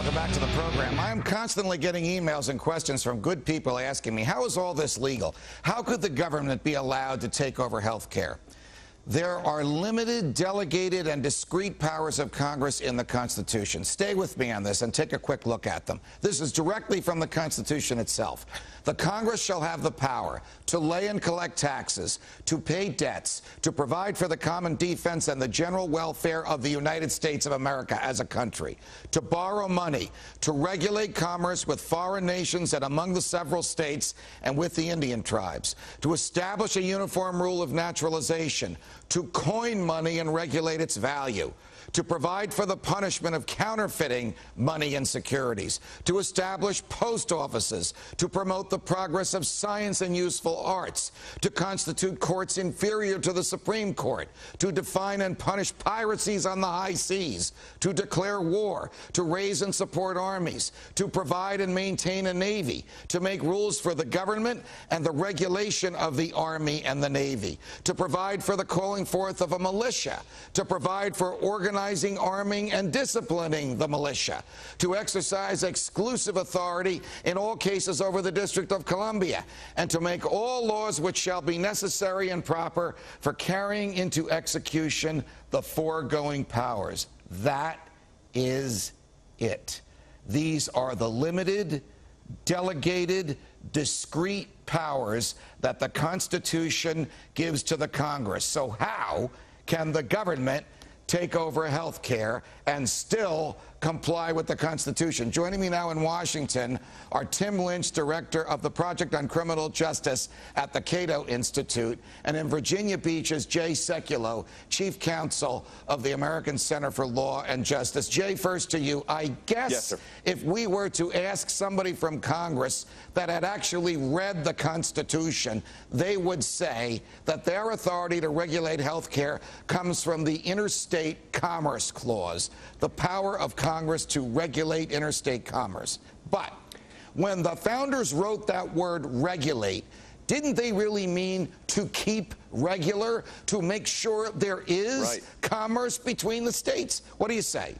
Welcome back to the program. I'm constantly getting emails and questions from good people asking me, how is all this legal? How could the government be allowed to take over health care? There are limited, delegated, and discrete powers of Congress in the Constitution. Stay with me on this and take a quick look at them. This is directly from the Constitution itself. The Congress shall have the power to lay and collect taxes, to pay debts, to provide for the common defense and the general welfare of the United States of America as a country, to borrow money, to regulate commerce with foreign nations and among the several states and with the Indian tribes, to establish a uniform rule of naturalization, to coin money and regulate its value, to provide for the punishment of counterfeiting money and securities, to establish post offices, to promote the progress of science and useful arts, to constitute courts inferior to the Supreme Court, to define and punish piracies on the high seas, to declare war, to raise and support armies, to provide and maintain a navy, to make rules for the government and the regulation of the Army and the Navy, to provide for the calling forth of a militia, to provide for organizing, arming, and disciplining the militia, to exercise exclusive authority in all cases over the District of Columbia, and to make all laws which shall be necessary and proper for carrying into execution the foregoing powers. That is it. These are the limited, delegated, discrete powers that the Constitution gives to the Congress. So how can the government take over health care and still comply with the Constitution? Joining me now in Washington are Tim Lynch, director of the Project on Criminal Justice at the Cato Institute, and in Virginia Beach is Jay Sekulow, chief counsel of the American Center for Law and Justice. Jay, first to you. I guess yes, sir. If we were to ask somebody from Congress that had actually read the Constitution, they would say that their authority to regulate health care comes from the Interstate Commerce Clause, the power of Congress to regulate interstate commerce. But when the founders wrote that word regulate, didn't they really mean to keep regular, to make sure there is commerce between the states? What do you say?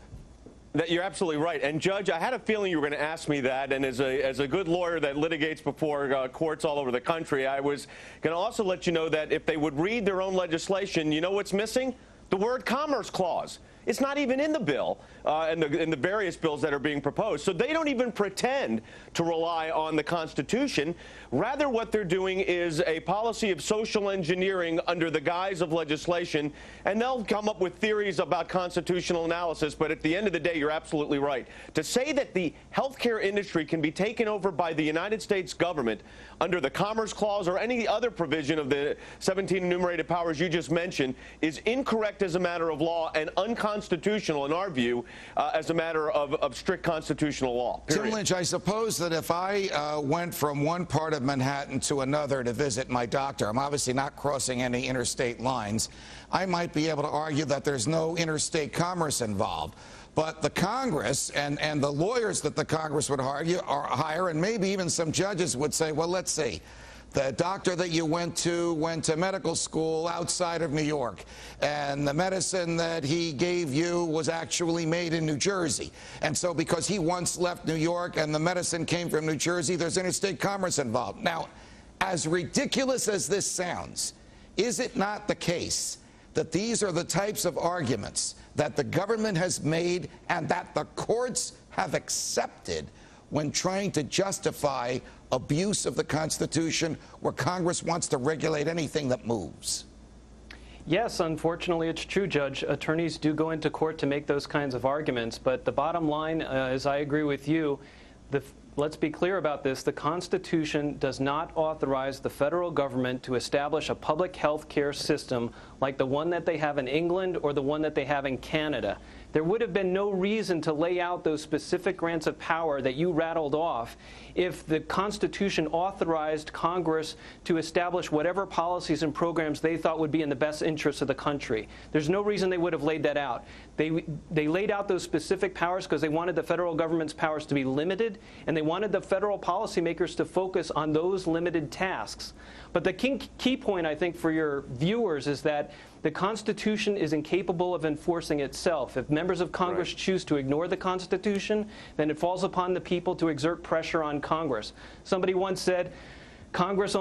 You're absolutely right. And, Judge, I had a feeling you were going to ask me that. And as a good lawyer that litigates before courts all over the country, I was going to also let you know that if they would read their own legislation, you know what's missing? The word Commerce Clause. It's not even in the bill and the various bills that are being proposed. So they don't even pretend to rely on the Constitution. Rather, what they're doing is a policy of social engineering under the guise of legislation, and they'll come up with theories about constitutional analysis. But at the end of the day, you're absolutely right. To say that the healthcare industry can be taken over by the United States government under the Commerce Clause or any other provision of the 17 enumerated powers you just mentioned is incorrect as a matter of law and unconstitutional, in our view, as a matter of strict constitutional law. Period. Tim Lynch, I suppose that if I went from one part of Manhattan to another to visit my doctor, I'm obviously not crossing any interstate lines, I might be able to argue that there's no interstate commerce involved. But the Congress and the lawyers that the Congress would hire, and maybe even some judges would say, well, let's see. The doctor that you went to medical school outside of New York, and the medicine that he gave you was actually made in New Jersey. And so because he once left New York and the medicine came from New Jersey, there's interstate commerce involved. Now, as ridiculous as this sounds, is it not the case that these are the types of arguments that the government has made and that the courts have accepted when trying to justify abuse of the Constitution, where Congress wants to regulate anything that moves? Yes, unfortunately, it's true, Judge. Attorneys do go into court to make those kinds of arguments. But the bottom line is, I agree with you. Let's be clear about this. The Constitution does not authorize the federal government to establish a public health care system like the one that they have in England or the one that they have in Canada. There would have been no reason to lay out those specific grants of power that you rattled off if the Constitution authorized Congress to establish whatever policies and programs they thought would be in the best interest of the country. There's no reason they would have laid that out. They laid out those specific powers because they wanted the federal government's powers to be limited, and they wanted the federal policymakers to focus on those limited tasks. But the key point, I think, for your viewers is that The Constitution is incapable of enforcing itself. If members of Congress choose to ignore the Constitution, then it falls upon the people to exert pressure on Congress. Somebody once said, Congress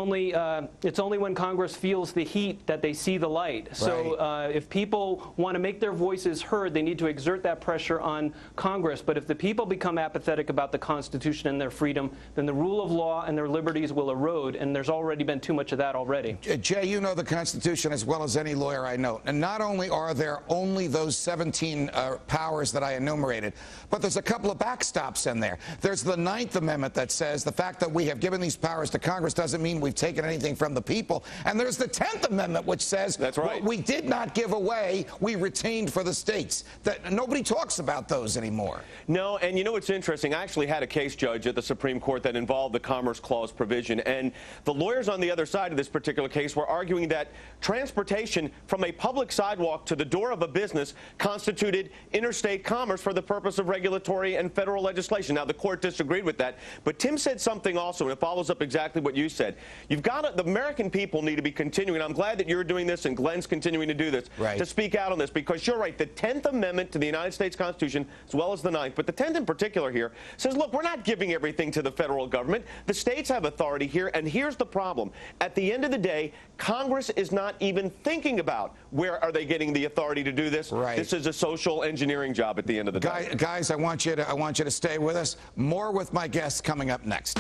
it's only when Congress feels the heat that they see the light. So if people want to make their voices heard, they need to exert that pressure on Congress. But if the people become apathetic about the Constitution and their freedom, then the rule of law and their liberties will erode, and there's already been too much of that already. Jay, you know the Constitution as well as any lawyer I know. And not only are there only those 17 powers that I enumerated, but there's a couple of backstops in there. There's the 9th Amendment that says the fact that we have given these powers to Congress doesn't mean we've taken anything from the people. And there's the 10th Amendment, which says what we did not give away, we retained for the states. That nobody talks about those anymore. No, and you know what's interesting? I actually had a case, Judge, at the Supreme Court that involved the Commerce Clause provision. And the lawyers on the other side of this particular case were arguing that transportation from a public sidewalk to the door of a business constituted interstate commerce for the purpose of regulatory and federal legislation. Now, the court disagreed with that. But Tim said something also, and it follows up exactly what you said. You've got to, the American people need to be continuing. I'm glad that you're doing this and Glenn's continuing to do this, to speak out on this, because you're right. The 10th Amendment to the United States Constitution, as well as the 9th, but the 10th in particular here, says, look, we're not giving everything to the federal government. The states have authority here, and here's the problem. At the end of the day, Congress is not even thinking about where are they getting the authority to do this. This is a social engineering job at the end of the day. Guys, I want you to stay with us. More with my guests coming up next.